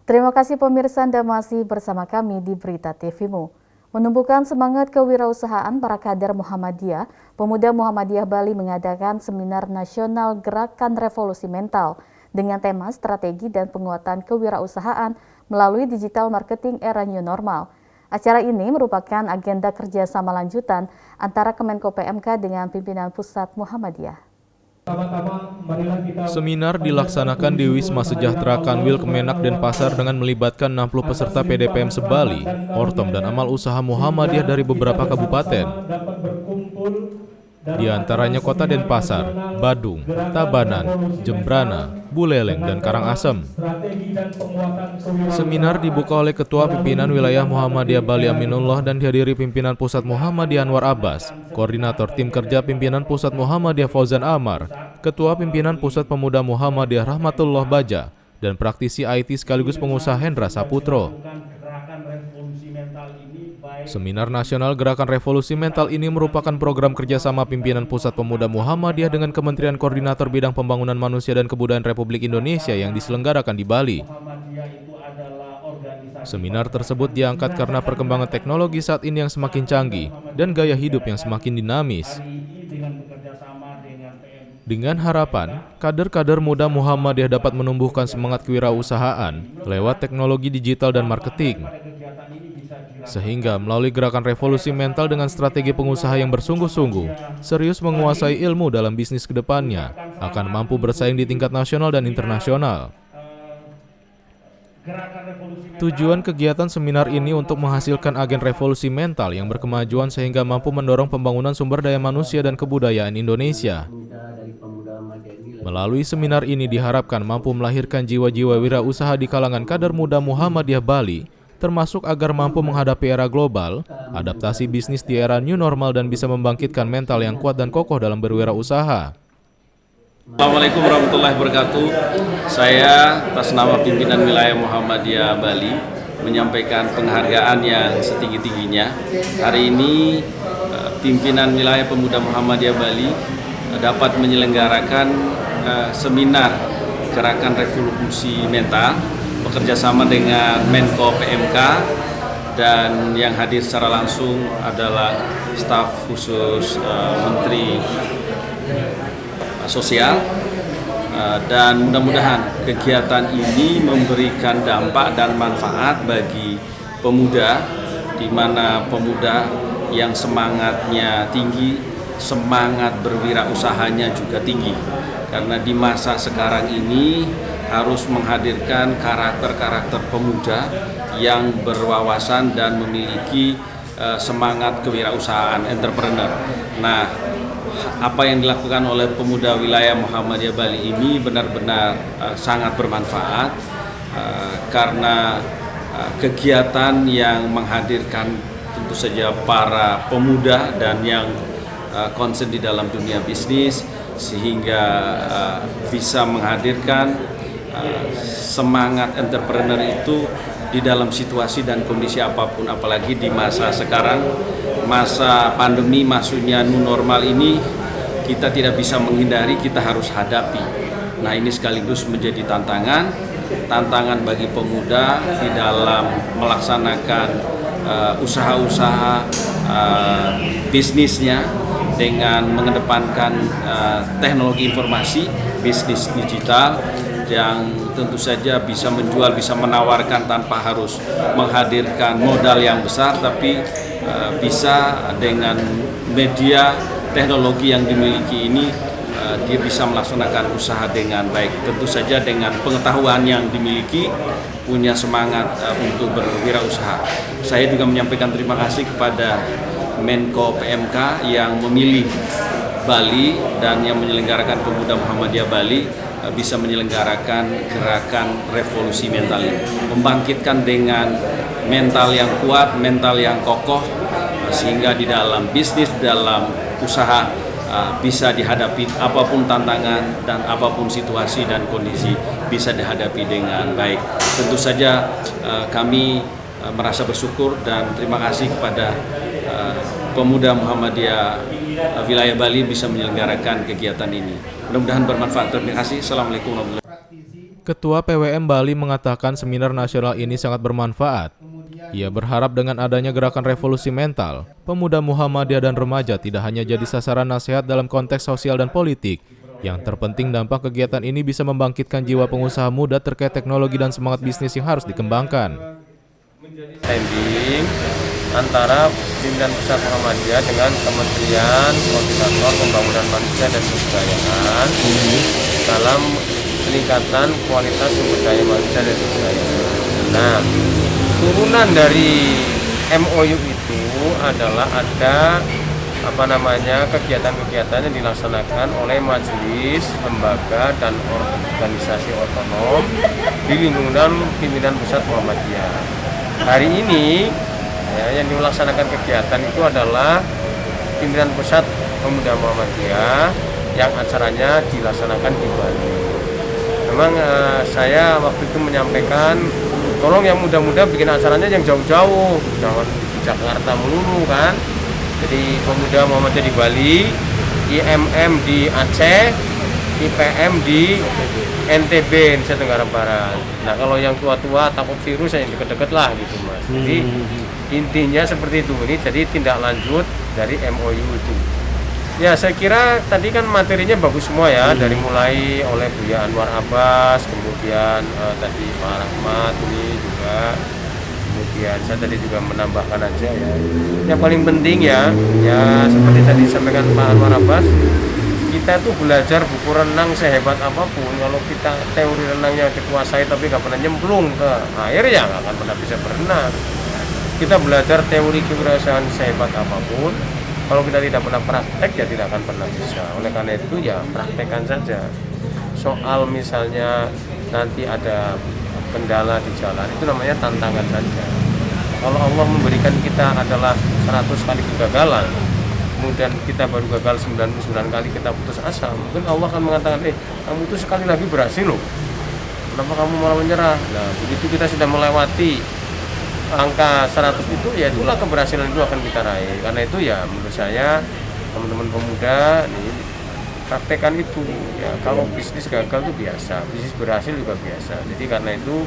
Terima kasih pemirsa Anda masih bersama kami di Berita TVMu. Menumbuhkan semangat kewirausahaan para kader Muhammadiyah, Pemuda Muhammadiyah Bali mengadakan Seminar Nasional Gerakan Revolusi Mental dengan tema strategi dan penguatan kewirausahaan melalui digital marketing era new normal. Acara ini merupakan agenda kerjasama lanjutan antara Kemenko PMK dengan pimpinan Pusat Muhammadiyah. Seminar dilaksanakan di Wisma Sejahtera Kanwil Kemenak Denpasar dengan melibatkan 60 peserta PDPM se-Bali, Ortom dan Amal Usaha Muhammadiyah dari beberapa kabupaten. Di antaranya Kota Denpasar, Badung, Tabanan, Jembrana, Buleleng, dan Karangasem. Seminar dibuka oleh Ketua Pimpinan Wilayah Muhammadiyah Bali Aminullah dan dihadiri Pimpinan Pusat Muhammadiyah Anwar Abbas, Koordinator Tim Kerja Pimpinan Pusat Muhammadiyah Fauzan Amar, Ketua Pimpinan Pusat Pemuda Muhammadiyah Rahmatullah Baja, dan praktisi IT sekaligus pengusaha Hendra Saputro. Seminar Nasional Gerakan Revolusi Mental ini merupakan program kerjasama pimpinan Pusat Pemuda Muhammadiyah dengan Kementerian Koordinator Bidang Pembangunan Manusia dan Kebudayaan Republik Indonesia yang diselenggarakan di Bali. Seminar tersebut diangkat karena perkembangan teknologi saat ini yang semakin canggih dan gaya hidup yang semakin dinamis. Dengan harapan, kader-kader muda Muhammadiyah dapat menumbuhkan semangat kewirausahaan lewat teknologi digital dan marketing. Sehingga melalui gerakan revolusi mental dengan strategi pengusaha yang bersungguh-sungguh, serius menguasai ilmu dalam bisnis ke depannya, akan mampu bersaing di tingkat nasional dan internasional. Tujuan kegiatan seminar ini untuk menghasilkan agen revolusi mental yang berkemajuan sehingga mampu mendorong pembangunan sumber daya manusia dan kebudayaan Indonesia. Melalui seminar ini diharapkan mampu melahirkan jiwa-jiwa wirausaha di kalangan kader muda Muhammadiyah Bali, termasuk agar mampu menghadapi era global, adaptasi bisnis di era new normal dan bisa membangkitkan mental yang kuat dan kokoh dalam berwirausaha. Assalamualaikum warahmatullahi wabarakatuh. Saya atas nama pimpinan wilayah Muhammadiyah Bali menyampaikan penghargaan yang setinggi-tingginya. Hari ini pimpinan wilayah pemuda Muhammadiyah Bali dapat menyelenggarakan seminar Gerakan Revolusi Mental bekerjasama dengan Menko PMK, dan yang hadir secara langsung adalah staf khusus Menteri Sosial, dan mudah-mudahan kegiatan ini memberikan dampak dan manfaat bagi pemuda, di mana pemuda yang semangatnya tinggi, semangat berwirausahanya juga tinggi, karena di masa sekarang ini harus menghadirkan karakter-karakter pemuda yang berwawasan dan memiliki semangat kewirausahaan entrepreneur. Nah, apa yang dilakukan oleh pemuda wilayah Muhammadiyah Bali ini benar-benar sangat bermanfaat, karena kegiatan yang menghadirkan tentu saja para pemuda dan yang concern di dalam dunia bisnis, sehingga bisa menghadirkan semangat entrepreneur itu di dalam situasi dan kondisi apapun, apalagi di masa sekarang, masa pandemi, maksudnya new normal ini, kita tidak bisa menghindari, kita harus hadapi. Nah, ini sekaligus menjadi tantangan bagi pemuda di dalam melaksanakan usaha-usaha bisnisnya dengan mengedepankan teknologi informasi, bisnis digital, yang tentu saja bisa menjual, bisa menawarkan tanpa harus menghadirkan modal yang besar, tapi bisa dengan media teknologi yang dimiliki ini, dia bisa melaksanakan usaha dengan baik. Tentu saja dengan pengetahuan yang dimiliki, punya semangat untuk berwirausaha. Saya juga menyampaikan terima kasih kepada Menko PMK yang memilih Bali dan yang menyelenggarakan pemuda Muhammadiyah Bali bisa menyelenggarakan gerakan revolusi mental ini, membangkitkan dengan mental yang kuat, mental yang kokoh, sehingga di dalam bisnis, dalam usaha bisa dihadapi apapun tantangan dan apapun situasi dan kondisi bisa dihadapi dengan baik. Tentu saja kami merasa bersyukur dan terima kasih kepada pemuda Muhammadiyah wilayah Bali bisa menyelenggarakan kegiatan ini. Mudah-mudahan bermanfaat. Terima kasih. Assalamualaikum warahmatullahi wabarakatuh. Ketua PWM Bali mengatakan seminar nasional ini sangat bermanfaat. Ia berharap dengan adanya gerakan revolusi mental, pemuda Muhammadiyah dan remaja tidak hanya jadi sasaran nasihat dalam konteks sosial dan politik. Yang terpenting dampak kegiatan ini bisa membangkitkan jiwa pengusaha muda terkait teknologi dan semangat bisnis yang harus dikembangkan. Standing antara pimpinan pusat Muhammadiyah dengan Kementerian Koordinator Pembangunan Manusia dan Kebudayaan dalam peningkatan kualitas sumber daya manusia dan kebudayaan. Nah, turunan dari MOU itu adalah ada kegiatan-kegiatan yang dilaksanakan oleh majelis, lembaga dan organisasi otonom di lingkungan pimpinan pusat Muhammadiyah. Hari ini yang dilaksanakan kegiatan itu adalah pimpinan pusat Pemuda Muhammadiyah yang acaranya dilaksanakan di Bali. Memang saya waktu itu menyampaikan, tolong yang muda-muda bikin acaranya yang jauh-jauh, jangan di Jakarta melulu kan. Jadi Pemuda Muhammadiyah di Bali, IMM di Aceh, IPM di NTB, Nusa Tenggara Barat. Nah kalau yang tua-tua takut virus yang deket-deket lah gitu mas. Jadi intinya seperti itu. Ini jadi tindak lanjut dari MOU itu. Ya saya kira tadi kan materinya bagus semua ya, dari mulai oleh Buya Anwar Abbas, kemudian tadi Pak Rahmat ini juga, kemudian saya tadi juga menambahkan aja ya. Yang paling penting ya seperti tadi disampaikan Pak Anwar Abbas, kita tuh belajar buku renang sehebat apapun, kalau kita teori renangnya dikuasai tapi nggak pernah nyemplung ke air ya nggak akan pernah bisa berenang. Kita belajar teori kewirausahaan sehebat apapun, kalau kita tidak pernah praktek ya tidak akan pernah bisa. Oleh karena itu ya praktekkan saja. Soal misalnya nanti ada kendala di jalan, itu namanya tantangan saja. Kalau Allah memberikan kita adalah 100 kali kegagalan, kemudian kita baru gagal 99 kali kita putus asa, mungkin Allah akan mengatakan, kamu itu sekali lagi berhasil loh, kenapa kamu malah menyerah? Nah begitu kita sudah melewati angka 100 itu, ya itulah keberhasilan itu akan kita raih. Karena itu ya menurut saya teman-teman pemuda nih praktekan itu ya. Kalau bisnis gagal itu biasa, bisnis berhasil juga biasa. Jadi karena itu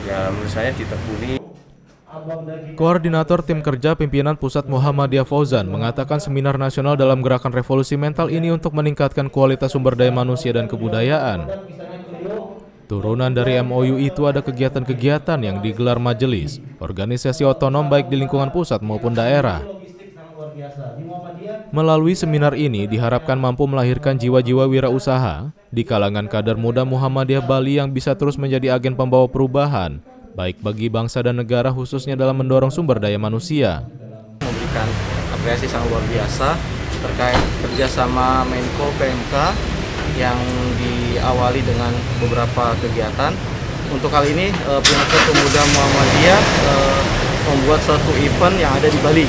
ya menurut saya ditekuni. Koordinator Tim Kerja Pimpinan Pusat Muhammadiyah Fauzan mengatakan seminar nasional dalam gerakan revolusi mental ini untuk meningkatkan kualitas sumber daya manusia dan kebudayaan. Turunan dari MOU itu ada kegiatan-kegiatan yang digelar majelis, organisasi otonom baik di lingkungan pusat maupun daerah. Melalui seminar ini diharapkan mampu melahirkan jiwa-jiwa wirausaha di kalangan kader muda Muhammadiyah Bali yang bisa terus menjadi agen pembawa perubahan, baik bagi bangsa dan negara khususnya dalam mendorong sumber daya manusia. Memberikan apresiasi sangat luar biasa terkait kerjasama Menko PMK yang diawali dengan beberapa kegiatan. Untuk kali ini Pimpinan Pemuda Muhammadiyah membuat suatu event yang ada di Bali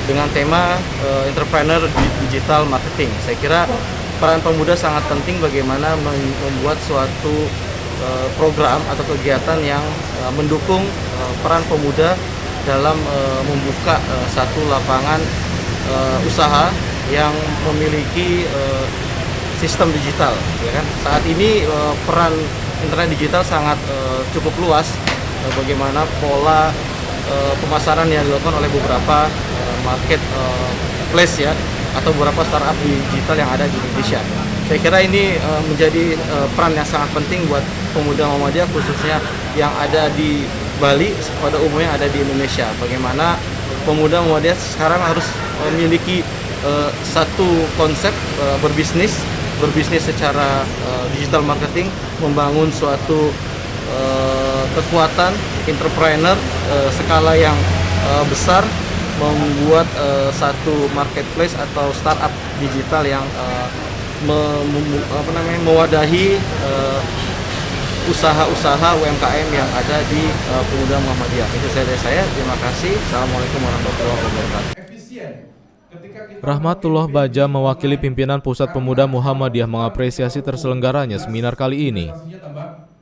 dengan tema Entrepreneur Digital Marketing. Saya kira peran pemuda sangat penting bagaimana membuat suatu program atau kegiatan yang mendukung peran pemuda dalam membuka satu lapangan usaha yang memiliki sistem digital, ya kan? Saat ini peran internet digital sangat cukup luas. Bagaimana pola pemasaran yang dilakukan oleh beberapa marketplace ya, atau beberapa startup digital yang ada di Indonesia. Saya kira ini menjadi peran yang sangat penting buat pemuda Muhammadiyah khususnya yang ada di Bali pada umumnya ada di Indonesia. Bagaimana pemuda Muhammadiyah sekarang harus memiliki satu konsep berbisnis secara digital marketing, membangun suatu kekuatan entrepreneur skala yang besar, membuat satu marketplace atau startup digital yang mewadahi usaha-usaha UMKM yang ada di Pemuda Muhammadiyah. Itu saja dari saya. Terima kasih. Assalamualaikum warahmatullahi wabarakatuh. Rahmatullah Baja mewakili pimpinan Pusat Pemuda Muhammadiyah mengapresiasi terselenggaranya seminar kali ini.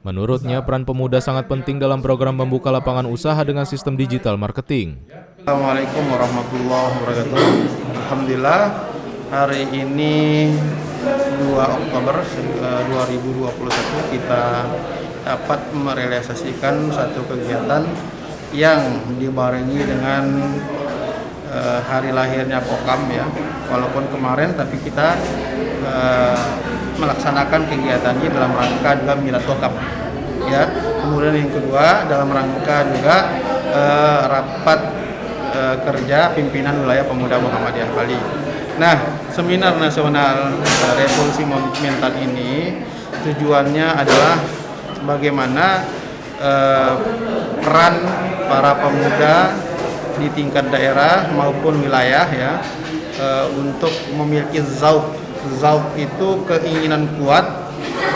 Menurutnya, peran pemuda sangat penting dalam program membuka lapangan usaha dengan sistem digital marketing. Assalamualaikum warahmatullahi wabarakatuh. Alhamdulillah, hari ini 2 Oktober 2021 kita dapat merealisasikan satu kegiatan yang dibarengi dengan hari lahirnya Kokam ya. Walaupun kemarin tapi kita melaksanakan kegiatan ini dalam rangka juga Milad Kokam ya. Kemudian yang kedua dalam rangka juga rapat kerja pimpinan wilayah Pemuda Muhammadiyah Bali. Nah, seminar nasional revolusi mental ini tujuannya adalah bagaimana peran para pemuda di tingkat daerah maupun wilayah ya untuk memiliki zauq itu keinginan kuat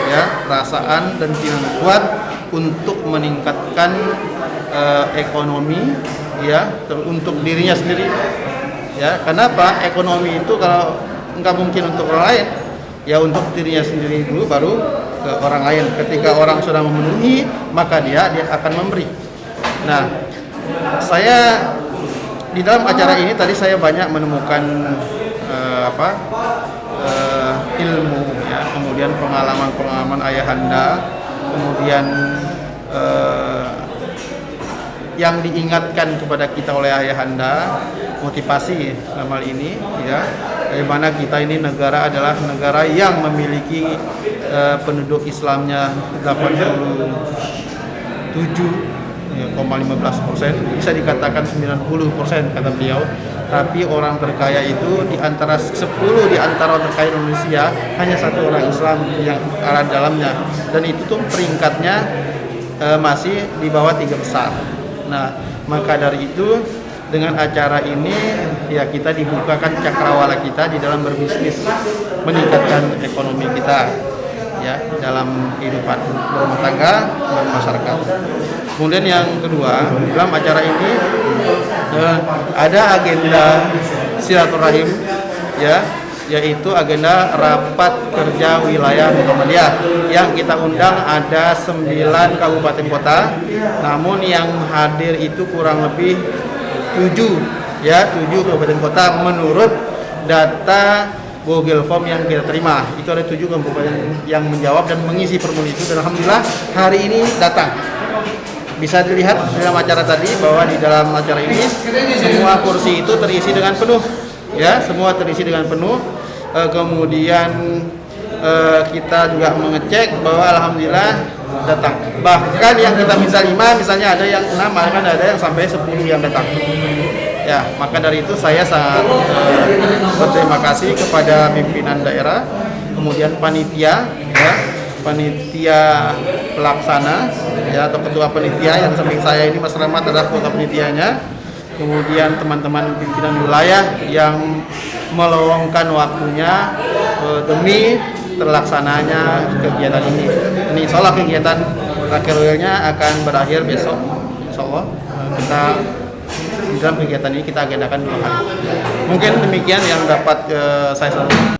ya, perasaan dan keinginan kuat untuk meningkatkan ekonomi ya untuk dirinya sendiri ya. Kenapa? Ekonomi itu kalau nggak mungkin untuk orang lain ya, untuk dirinya sendiri dulu baru ke orang lain. Ketika orang sudah memenuhi maka dia akan memberi. Nah, saya di dalam acara ini tadi saya banyak menemukan ilmu ya, kemudian pengalaman ayahanda, kemudian yang diingatkan kepada kita oleh ayahanda, motivasi dalam hal ini ya, bagaimana kita ini negara adalah negara yang memiliki penduduk Islamnya 87,15%, bisa dikatakan 90% kata beliau. Tapi orang terkaya itu di antara 10 di antara orang terkaya Indonesia hanya satu orang Islam yang ada dalamnya, dan itu tuh peringkatnya masih di bawah 3 besar. Nah, maka dari itu dengan acara ini ya kita dibukakan cakrawala kita di dalam berbisnis, meningkatkan ekonomi kita ya dalam kehidupan berumah tangga dan masyarakat. Kemudian yang kedua, dalam acara ini ada agenda silaturahim ya, yaitu agenda rapat kerja wilayah Muhammadiyah yang kita undang ada 9 kabupaten kota, namun yang hadir itu kurang lebih 7 kabupaten kota menurut data Google Form yang kita terima. Itu ada 7 kabupaten yang menjawab dan mengisi formulir itu, dan alhamdulillah hari ini datang. Bisa dilihat dalam acara tadi bahwa di dalam acara ini semua kursi itu terisi dengan penuh ya, semua terisi dengan penuh. Kemudian kita juga mengecek bahwa alhamdulillah datang. Bahkan yang kita minta 5 misalnya ada yang 6, bahkan ada yang sampai 10 yang datang. Ya, maka dari itu saya sangat berterima kasih kepada pimpinan daerah, kemudian panitia ya, panitia pelaksana ya, atau ketua panitia yang samping saya ini Mas Rahmat adalah ketua panitianya, kemudian teman-teman pimpinan wilayah yang meluangkan waktunya demi terlaksananya kegiatan ini. Ini insya Allah kegiatan terakhirnya akan berakhir besok, insya Allah. Kita di dalam kegiatan ini kita agendakan 2 hari. Mungkin demikian yang dapat saya sampaikan.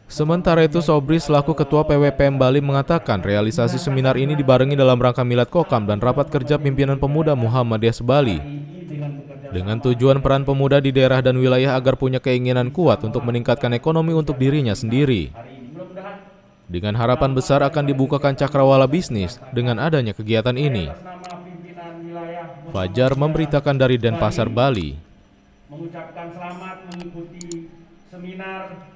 Sementara itu, Sobri selaku Ketua PWPM Bali mengatakan realisasi seminar ini dibarengi dalam rangka Milad Kokam dan rapat kerja pimpinan pemuda Muhammadiyah Bali. Dengan tujuan peran pemuda di daerah dan wilayah agar punya keinginan kuat untuk meningkatkan ekonomi untuk dirinya sendiri. Dengan harapan besar akan dibukakan cakrawala bisnis dengan adanya kegiatan ini. Fajar memberitakan dari Denpasar, Bali. Mengucapkan selamat mengikuti seminar